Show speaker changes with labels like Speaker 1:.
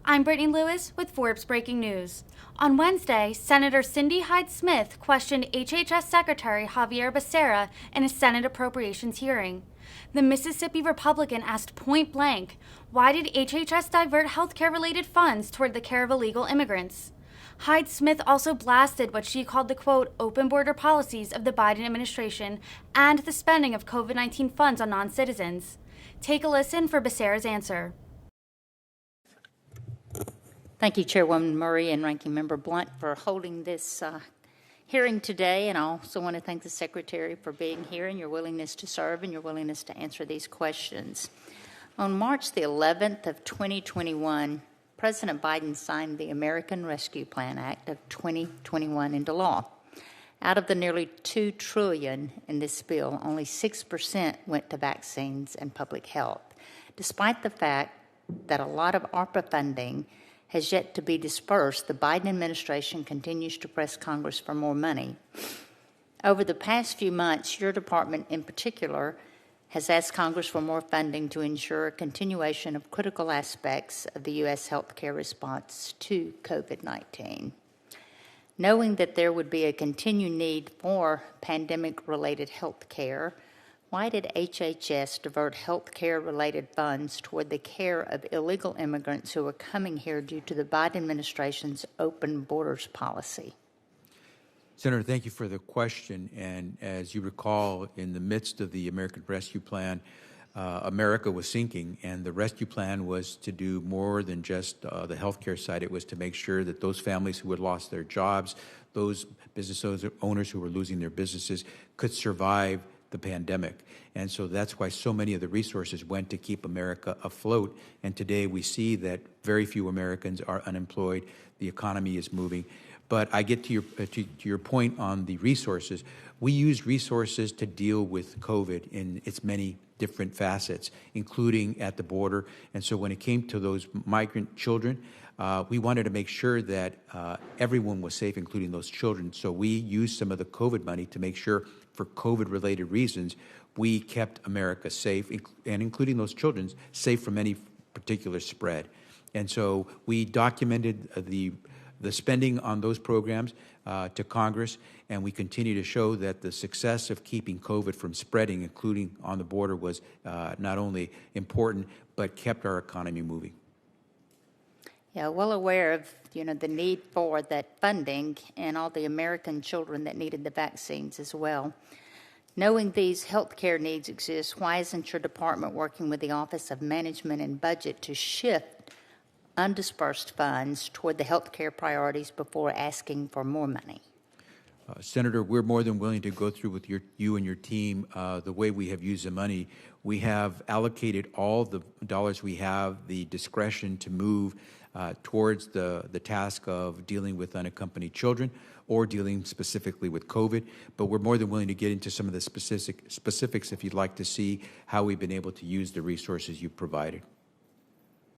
Speaker 1: I'm Brittany Lewis with Forbes Breaking News. On Wednesday, Senator Cindy Hyde-Smith questioned HHS Secretary Xavier Becerra in a Senate Appropriations hearing. The Mississippi Republican asked point blank, why did HHS divert healthcare-related funds toward the care of illegal immigrants? Hyde-Smith also blasted what she called the, quote, open border policies of the Biden administration and the spending of COVID-19 funds on non-citizens. Take a listen for Becerra's answer.
Speaker 2: Thank you, Chairwoman Murray and Ranking Member Blunt, for holding this hearing today. And I also want to thank the Secretary for being here and your willingness to serve and your willingness to answer these questions. On March the 11th of 2021, President Biden signed the American Rescue Plan Act of 2021 into law. Out of the nearly $2 trillion in this bill, only 6% went to vaccines and public health, despite the fact that a lot of ARPA funding has yet to be dispersed. The Biden administration continues to press Congress for more money. Over the past few months, your department in particular has asked Congress for more funding to ensure a continuation of critical aspects of the U.S. healthcare response to COVID-19. Knowing that there would be a continued need for pandemic-related health care, why did HHS divert health care-related funds toward the care of illegal immigrants who are coming here due to the Biden administration's open borders policy?
Speaker 3: Senator, thank you for the question. And as you recall, in the midst of the American Rescue Plan, America was sinking, and the rescue plan was to do more than just the healthcare side. It was to make sure that those families who had lost their jobs, those business owners who were losing their businesses, could survive the pandemic. And so that's why so many of the resources went to keep America afloat. And today we see that very few Americans are unemployed. The economy is moving. But I get to your point on the resources. We use resources to deal with COVID in its many different facets, including at the border. And so when it came to those migrant children, we wanted to make sure that everyone was safe, including those children. So we used some of the COVID money to make sure, for COVID-related reasons, we kept America safe, and including those children, safe from any particular spread. And so we documented the spending on those programs to Congress, and we continue to show that the success of keeping COVID from spreading, including on the border, was not only important, but kept our economy moving.
Speaker 2: Yeah, well aware of the need for that funding and all the American children that needed the vaccines as well. Knowing these health care needs exist, why isn't your department working with the Office of Management and Budget to shift undispersed funds toward the health care priorities before asking for more money?
Speaker 3: Senator, we're more than willing to go through with you and your team the way we have used the money. We have allocated all the dollars we have, the discretion to move towards the task of dealing with unaccompanied children or dealing specifically with COVID. But we're more than willing to get into some of the specifics if you'd like to see how we've been able to use the resources you provided.